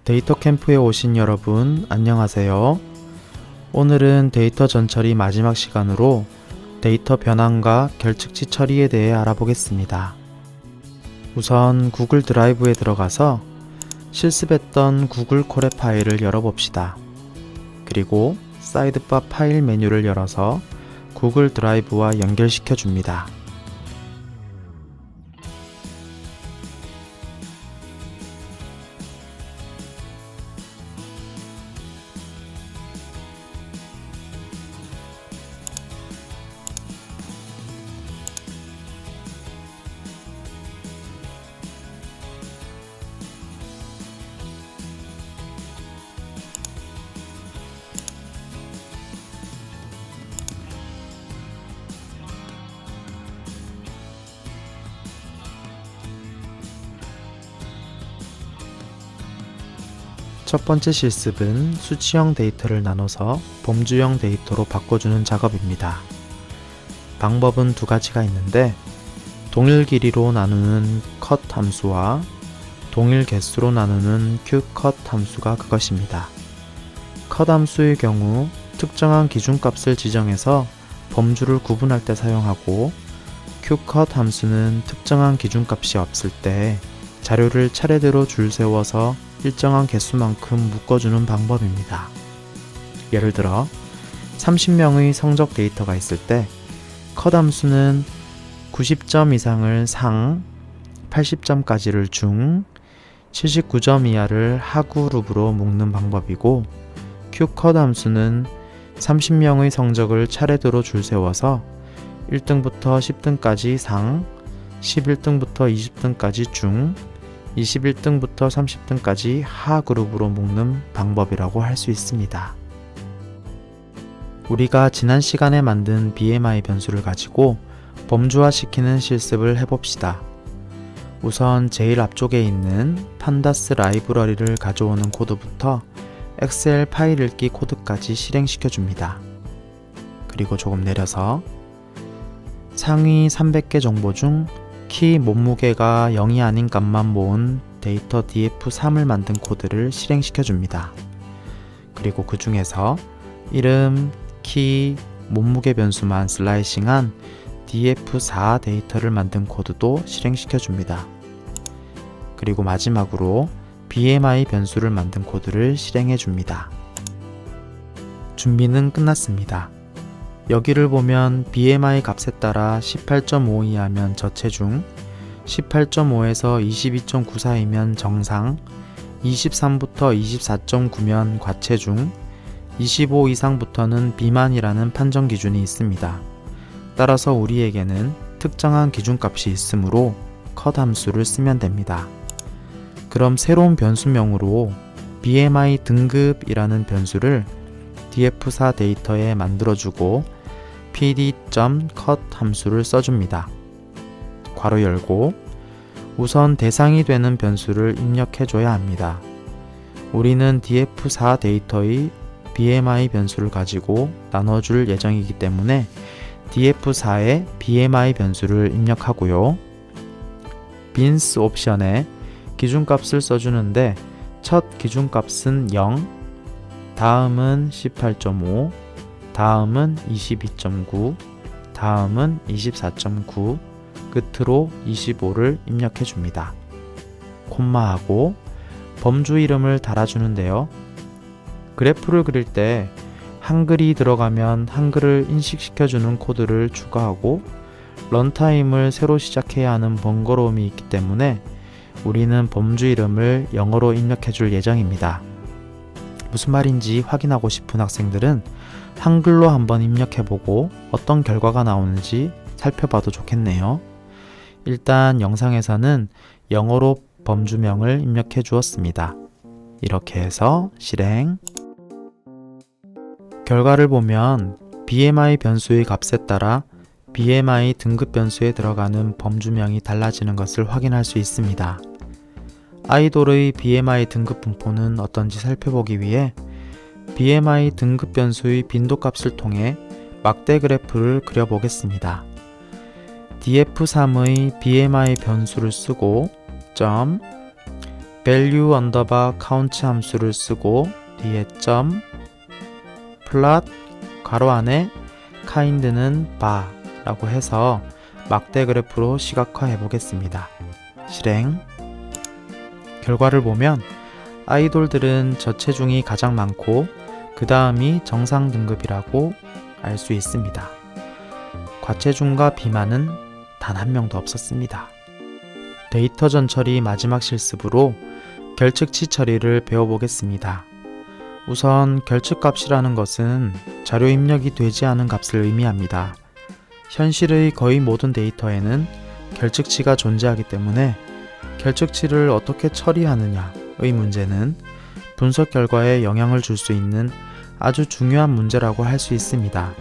데이터 캠프에 오신 여러분 안녕하세요. 오늘은 데이터 전처리 마지막 시간으로 데이터 변환과 결측치 처리에 대해 알아보겠습니다. 우선 구글 드라이브에 들어가서 실습했던 구글 콜의 파일을 열어봅시다. 그리고 사이드바 파일 메뉴를 열어서 구글 드라이브와 연결시켜 줍니다. 첫 번째 실습은 수치형 데이터를 나눠서 범주형 데이터로 바꿔주는 작업입니다. 방법은 두 가지가 있는데 동일 길이로 나누는 cut 함수와 동일 개수로 나누는 qcut 함수가 그것입니다. cut 함수의 경우 특정한 기준값을 지정해서 범주를 구분할 때 사용하고 qcut 함수는 특정한 기준값이 없을 때 자료를 차례대로 줄 세워서 일정한 개수만큼 묶어주는 방법입니다. 예를 들어 30명의 성적 데이터가 있을 때 cut 함수는 90점 이상을 상, 80점까지를 중, 79점 이하를 하 그룹으로 묶는 방법이고 qcut 함수는 30명의 성적을 차례대로 줄 세워서 1등부터 10등까지 상, 11등부터 20등까지 중, 21등부터 30등까지 하 그룹으로 묶는 방법이라고 할 수 있습니다. 우리가 지난 시간에 만든 BMI 변수를 가지고 범주화시키는 실습을 해봅시다. 우선 제일 앞쪽에 있는 판다스 라이브러리를 가져오는 코드부터 엑셀 파일 읽기 코드까지 실행시켜 줍니다. 그리고 조금 내려서 상위 300개 정보 중 키 몸무게가 0이 아닌 값만 모은 데이터 df3을 만든 코드를 실행시켜 줍니다. 그리고 그 중에서 이름, 키, 몸무게 변수만 슬라이싱한 df4 데이터를 만든 코드도 실행시켜 줍니다. 그리고 마지막으로 BMI 변수를 만든 코드를 실행해 줍니다. 준비는 끝났습니다. 여기를 보면 BMI 값에 따라 18.5 이하면 저체중, 18.5에서 22.9 사이면 정상, 23부터 24.9면 과체중, 25 이상부터는 비만이라는 판정 기준이 있습니다. 따라서 우리에게는 특정한 기준값이 있으므로 cut 함수를 쓰면 됩니다. 그럼 새로운 변수명으로 BMI 등급이라는 변수를 df4 데이터에 만들어주고 pd.cut 함수를 써줍니다. 괄호 열고 우선 대상이 되는 변수를 입력해줘야 합니다. 우리는 df4 데이터의 BMI 변수를 가지고 나눠줄 예정이기 때문에 df4에 BMI 변수를 입력하고요. bins 옵션에 기준값을 써주는데 첫 기준값은 0, 다음은 18.5, 다음은 22.9, 다음은 24.9, 끝으로 25를 입력해 줍니다. 콤마하고 범주 이름을 달아주는데요. 그래프를 그릴 때 한글이 들어가면 한글을 인식시켜주는 코드를 추가하고 런타임을 새로 시작해야 하는 번거로움이 있기 때문에 우리는 범주 이름을 영어로 입력해 줄 예정입니다. 무슨 말인지 확인하고 싶은 학생들은 한글로 한번 입력해보고 어떤 결과가 나오는지 살펴봐도 좋겠네요. 일단 영상에서는 영어로 범주명을 입력해 주었습니다. 이렇게 해서 실행. 결과를 보면 BMI 변수의 값에 따라 BMI 등급 변수에 들어가는 범주명이 달라지는 것을 확인할 수 있습니다. 아이돌의 BMI 등급 분포는 어떤지 살펴보기 위해 BMI 등급 변수의 빈도값을 통해 막대 그래프를 그려보겠습니다. df3의 BMI 변수를 쓰고 value 언더바 count 함수를 쓰고 뒤에 점 plot 괄호 안에 kind는 bar 라고 해서 막대 그래프로 시각화해 보겠습니다. 실행. 결과를 보면 아이돌들은 저체중이 가장 많고 그 다음이 정상 등급이라고 알 수 있습니다. 과체중과 비만은 단 한 명도 없었습니다. 데이터 전처리 마지막 실습으로 결측치 처리를 배워보겠습니다. 우선 결측값이라는 것은 자료 입력이 되지 않은 값을 의미합니다. 현실의 거의 모든 데이터에는 결측치가 존재하기 때문에 결측치를 어떻게 처리하느냐의 문제는 분석 결과에 영향을 줄 수 있는 아주 중요한 문제라고 할 수 있습니다.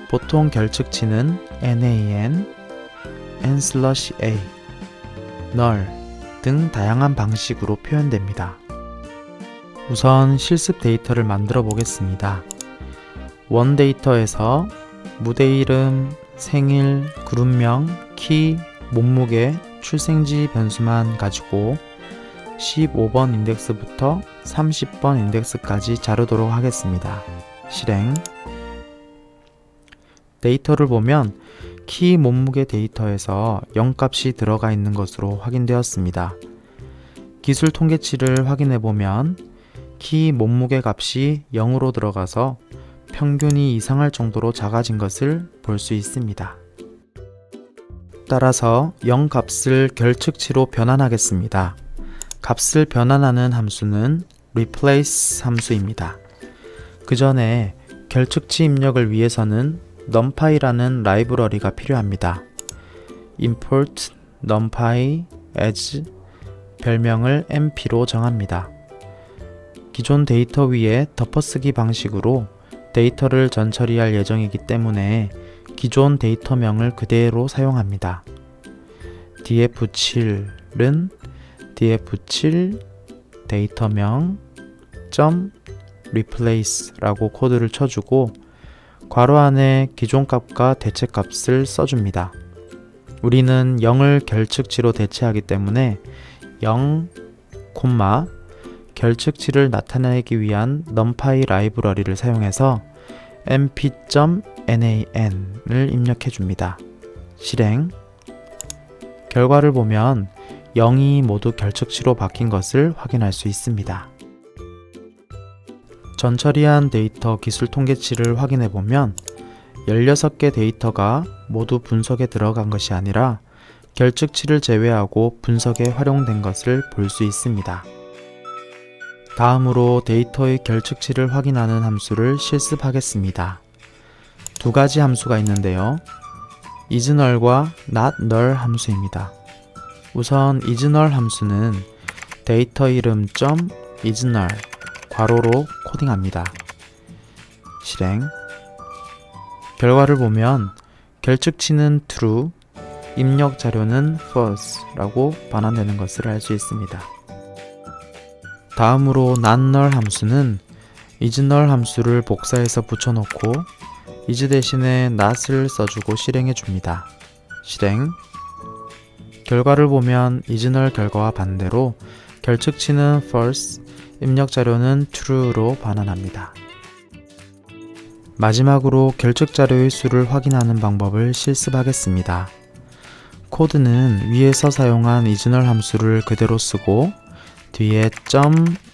보통 결측치는 NaN, N/A, null 등 다양한 방식으로 표현됩니다. 우선 실습 데이터를 만들어 보겠습니다. 원 데이터에서 무대 이름, 생일, 그룹명, 키, 몸무게, 출생지 변수만 가지고 15번 인덱스부터 30번 인덱스까지 자르도록 하겠습니다. 실행. 데이터를 보면 키, 몸무게 데이터에서 0값이 들어가 있는 것으로 확인되었습니다. 기술 통계치를 확인해 보면 키, 몸무게 값이 0으로 들어가서 평균이 이상할 정도로 작아진 것을 볼 수 있습니다. 따라서 0 값을 결측치로 변환하겠습니다. 값을 변환하는 함수는 replace 함수입니다. 그 전에 결측치 입력을 위해서는 numpy라는 라이브러리가 필요합니다. import numpy as 별명을 mp로 정합니다. 기존 데이터 위에 덮어쓰기 방식으로 데이터를 전처리할 예정이기 때문에 기존 데이터명을 그대로 사용합니다. df7은 df7 데이터명 .replace라고 코드를 쳐주고 괄호 안에 기존 값과 대체 값을 써줍니다. 우리는 0을 결측치로 대체하기 때문에 0, 결측치를 나타내기 위한 numpy 라이브러리를 사용해서 mp.nan을 입력해 줍니다. 실행. 결과를 보면 0이 모두 결측치로 바뀐 것을 확인할 수 있습니다. 전처리한 데이터 기술 통계치를 확인해 보면 16개 데이터가 모두 분석에 들어간 것이 아니라 결측치를 제외하고 분석에 활용된 것을 볼 수 있습니다. 다음으로 데이터의 결측치를 확인하는 함수를 실습하겠습니다. 두 가지 함수가 있는데요. isNull과 notNull 함수입니다. 우선 isNull 함수는 데이터 이름 .isNull 괄호로 코딩합니다. 실행. 결과를 보면 결측치는 true, 입력 자료는 false라고 반환되는 것을 알 수 있습니다. 다음으로 notNull 함수는 isNull 함수를 복사해서 붙여놓고 is 대신에 not을 써주고 실행해 줍니다. 실행. 결과를 보면 isNull 결과와 반대로 결측치는 false, 입력 자료는 true로 반환합니다. 마지막으로 결측 자료의 수를 확인하는 방법을 실습하겠습니다. 코드는 위에서 사용한 isNull 함수를 그대로 쓰고 뒤에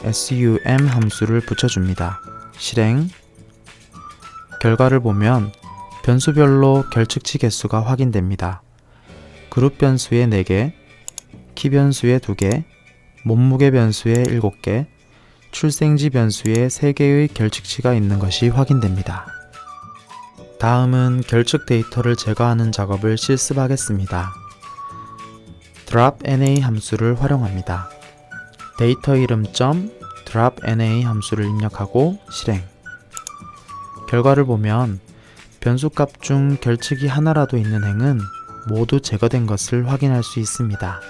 .sum 함수를 붙여줍니다. 실행. 결과를 보면 변수별로 결측치 개수가 확인됩니다. 그룹 변수에 4개, 키 변수에 2개, 몸무게 변수에 7개, 출생지 변수에 3개의 결측치가 있는 것이 확인됩니다. 다음은 결측 데이터를 제거하는 작업을 실습하겠습니다. dropNA 함수를 활용합니다. 데이터 이름 .dropNA 함수를 입력하고 실행. 결과를 보면 변수값 중 결측이 하나라도 있는 행은 모두 제거된 것을 확인할 수 있습니다.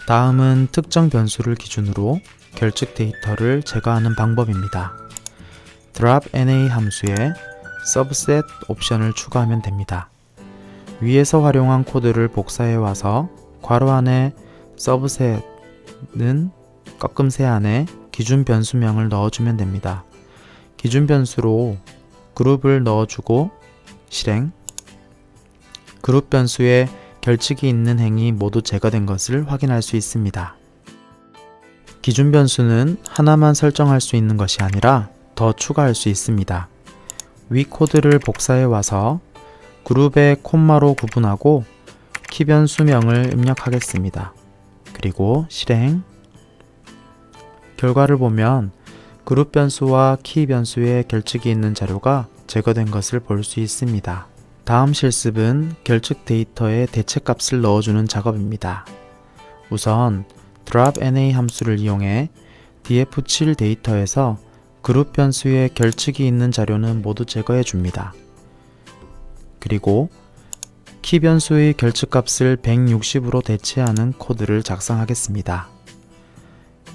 다음은 특정 변수를 기준으로 결측 데이터를 제거하는 방법입니다. dropNA 함수에 subset 옵션을 추가하면 됩니다. 위에서 활용한 코드를 복사해 와서 괄호 안에 서브셋은 꺾음새 안에 기준 변수명을 넣어주면 됩니다. 기준 변수로 그룹을 넣어주고 실행. 그룹 변수에 결칙이 있는 행이 모두 제거된 것을 확인할 수 있습니다. 기준 변수는 하나만 설정할 수 있는 것이 아니라 더 추가할 수 있습니다. 위 코드를 복사해 와서 그룹의 콤마로 구분하고 키 변수명을 입력하겠습니다. 그리고 실행. 결과를 보면 그룹 변수와 키 변수에 결칙이 있는 자료가 제거된 것을 볼 수 있습니다. 다음 실습은 결측 데이터에 대체값을 넣어주는 작업입니다. 우선 dropNA 함수를 이용해 df7 데이터에서 그룹 변수에 결칙이 있는 자료는 모두 제거해 줍니다. 그리고 키 변수의 결측값을 160으로 대체하는 코드를 작성하겠습니다.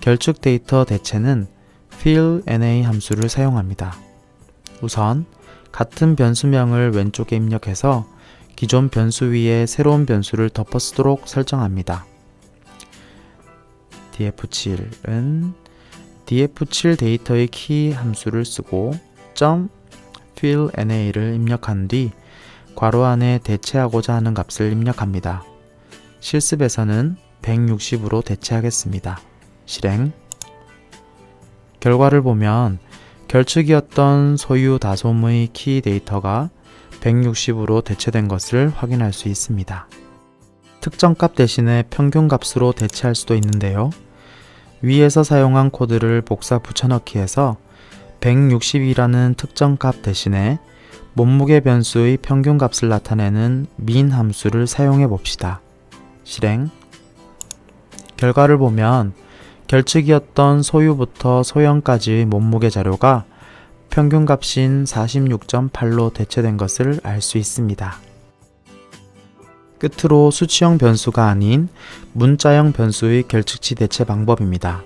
결측 데이터 대체는 fillNA 함수를 사용합니다. 우선 같은 변수명을 왼쪽에 입력해서 기존 변수 위에 새로운 변수를 덮어쓰도록 설정합니다. df7은 df7 데이터의 키 함수를 쓰고 .fillNA를 입력한 뒤 괄호 안에 대체하고자 하는 값을 입력합니다. 실습에서는 160으로 대체하겠습니다. 실행. 결과를 보면 결측이었던 소유 다솜의 키 데이터가 160으로 대체된 것을 확인할 수 있습니다. 특정값 대신에 평균값으로 대체할 수도 있는데요. 위에서 사용한 코드를 복사 붙여넣기해서 160이라는 특정값 대신에 몸무게 변수의 평균값을 나타내는 min 함수를 사용해 봅시다. 실행. 결과를 보면 결측이었던 소유부터 소형까지의 몸무게 자료가 평균값인 46.8로 대체된 것을 알 수 있습니다. 끝으로 수치형 변수가 아닌 문자형 변수의 결측치 대체 방법입니다.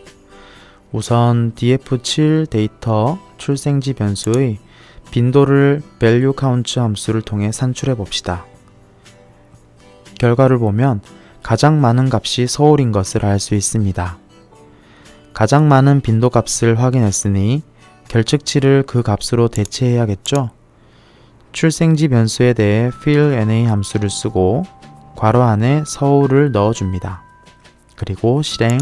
우선 df7 데이터 출생지 변수의 빈도를 valueCount 함수를 통해 산출해 봅시다. 결과를 보면 가장 많은 값이 서울인 것을 알 수 있습니다. 가장 많은 빈도 값을 확인했으니 결측치를 그 값으로 대체해야겠죠? 출생지 변수에 대해 fillNA 함수를 쓰고 괄호 안에 서울을 넣어줍니다. 그리고 실행.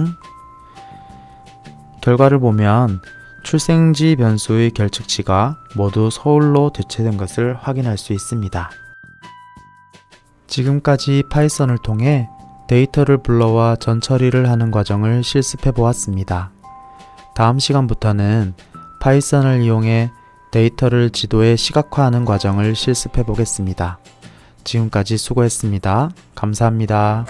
결과를 보면 출생지 변수의 결측치가 모두 서울로 대체된 것을 확인할 수 있습니다. 지금까지 파이썬을 통해 데이터를 불러와 전처리를 하는 과정을 실습해 보았습니다. 다음 시간부터는 파이썬을 이용해 데이터를 지도에 시각화하는 과정을 실습해 보겠습니다. 지금까지 수고했습니다. 감사합니다.